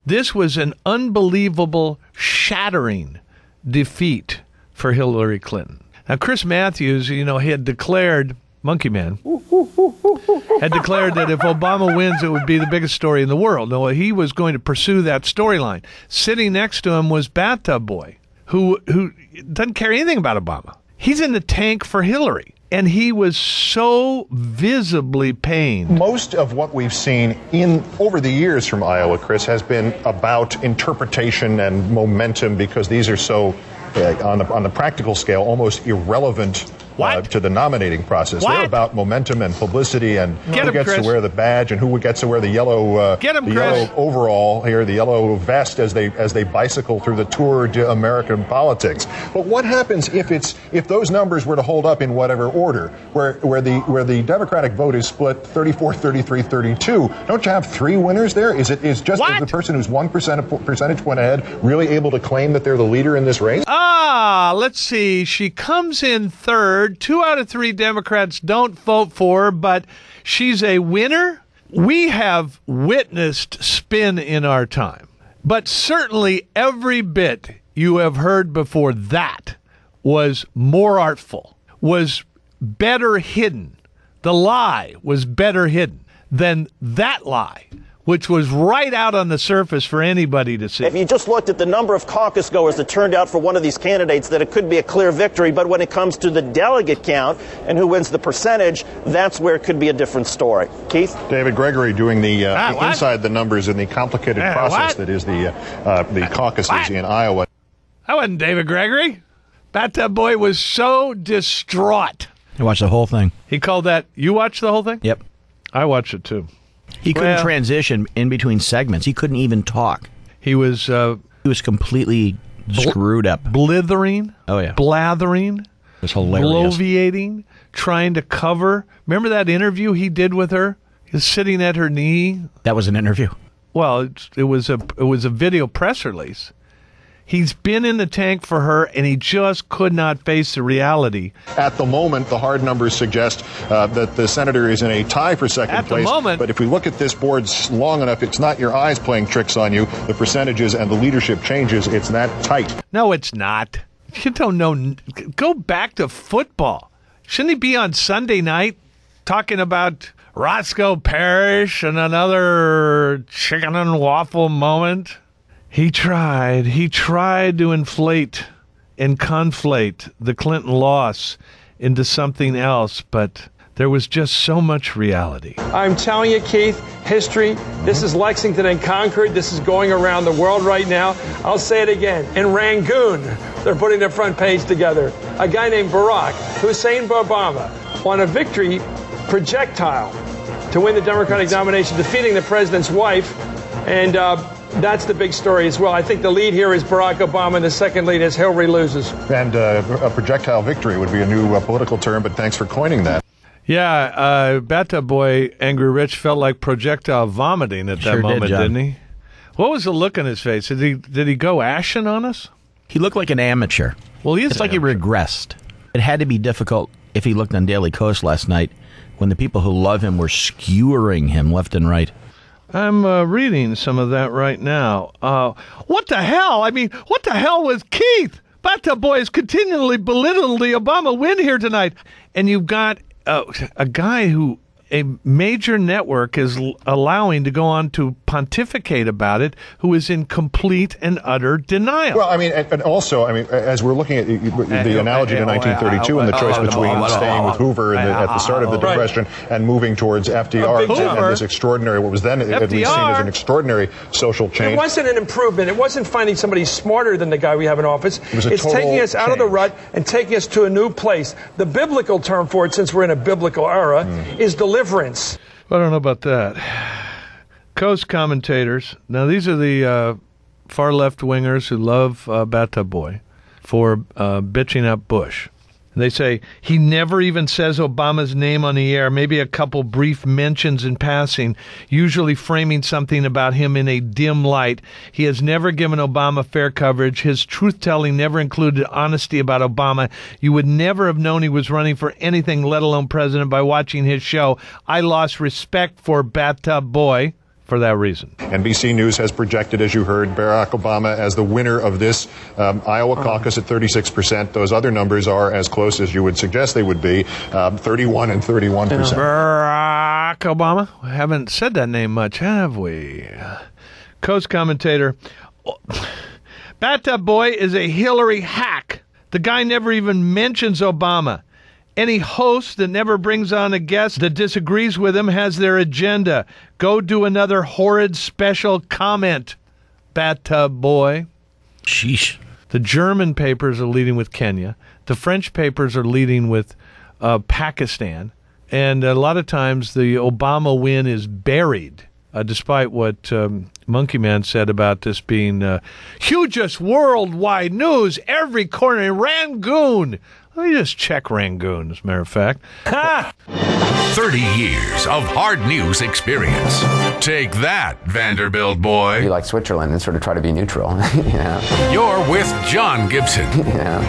This was an unbelievable, shattering defeat for Hillary Clinton. Now, Chris Matthews, he had declared, Monkey Man, had declared that if Obama wins, it would be the biggest story in the world. No, he was going to pursue that storyline. Sitting next to him was Bathtub Boy, who doesn't care anything about Obama. He's in the tank for Hillary. And he was so visibly pained. Most of what we've seen over the years from Iowa, Chris, has been about interpretation and momentum, because these are so, on the practical scale, almost irrelevant to the nominating process. What? They're about momentum and publicity and who gets Chris. to wear the badge and who gets to wear the yellow yellow overall here, the yellow vest as they bicycle through the Tour de American politics. But what happens if those numbers were to hold up in whatever order, where the Democratic vote is split 34, 33, 32? Don't you have three winners there? Is the person who's 1 percentage point ahead really able to claim that they're the leader in this race? Let's see. She comes in third. 2 out of 3 Democrats don't vote for her, but she's a winner. We have witnessed spin in our time, but certainly every bit you have heard before that was more artful, was better hidden. The lie was better hidden than that lie, which was right out on the surface for anybody to see. If you just looked at the number of caucus goers that turned out for one of these candidates, that it could be a clear victory. But when it comes to the delegate count and who wins the percentage, that's where it could be a different story. Keith? David Gregory doing the inside the numbers in the complicated process that is the caucuses in Iowa. That wasn't David Gregory. Bathtub Boy was so distraught. I watched the whole thing. He called that, you watched the whole thing? Yep. I watched it too. He couldn't transition in between segments. He couldn't even talk. He was completely screwed up. Blithering. Oh, yeah. Blathering. It was hilarious. Bloviating. Trying to cover. Remember that interview he did with her? He was sitting at her knee. That was an interview. Well, it was a video press release. He's been in the tank for her, and he just could not face the reality. At the moment, the hard numbers suggest that the senator is in a tie for second place. At the moment. But if we look at this board long enough, it's not your eyes playing tricks on you. The percentages and the leadership changes. It's that tight. No, it's not. You don't know. Go back to football. Shouldn't he be on Sunday night talking about Roscoe Parrish and another chicken and waffle moment? He tried to inflate and conflate the Clinton loss into something else, but there was just so much reality. I'm telling you, Keith, history, this is Lexington and Concord. This is going around the world right now. I'll say it again. In Rangoon, they're putting their front page together. A guy named Barack Hussein Obama on a victory projectile to win the Democratic nomination, defeating the president's wife, and that's the big story as well. I think the lead here is Barack Obama, and the second lead is Hillary loses. And a projectile victory would be a new political term, but thanks for coining that. Yeah, Bathtub Boy, Angry Rich, felt like projectile vomiting at that moment, didn't he? What was the look on his face? Did he go ashen on us? He looked like an amateur. Well, he is. It's like he regressed. It had to be difficult if he looked on Daily Kos last night when the people who love him were skewering him left and right. I'm reading some of that right now. What the hell? I mean, what the hell was Keith? Bathtub Boy has continually belittled the Obama win here tonight. And you've got a guy who a major network is allowing to go on to pontificate about it, who is in complete and utter denial. Well, I mean, and also, I mean, as we're looking at the analogy to 1932 and the choice between staying with Hoover at the start of the Depression and moving towards FDR and this extraordinary, what was then at least seen as an extraordinary social change. It wasn't an improvement. It wasn't finding somebody smarter than the guy we have in office. It's taking us out of the rut and taking us to a new place. The biblical term for it, since we're in a biblical era, is deliverance. I don't know about that. Kos commentators. Now, these are the far left-wingers who love Bathtub Boy for bitching up Bush. And they say, he never even says Obama's name on the air, maybe a couple brief mentions in passing, usually framing something about him in a dim light. He has never given Obama fair coverage. His truth-telling never included honesty about Obama. You would never have known he was running for anything, let alone president, by watching his show. I lost respect for Bathtub Boy for that reason. NBC News has projected, as you heard, Barack Obama as the winner of this Iowa caucus at 36%. Those other numbers are as close as you would suggest they would be, 31 and 31%. Barack Obama. We haven't said that name much, have we? Kos commentator. Bathtub Boy is a Hillary hack. The guy never even mentions Obama. Any host that never brings on a guest that disagrees with him has their agenda. Go do another horrid special comment, Bathtub Boy. Sheesh. The German papers are leading with Kenya. The French papers are leading with Pakistan. And a lot of times the Obama win is buried, despite what Monkey Man said about this being hugest worldwide news, every corner in Rangoon. Let me just check Rangoon, as a matter of fact. 30 years of hard news experience. Take that, Vanderbilt boy. Be like Switzerland and sort of try to be neutral. Yeah. You're with John Gibson. Yeah.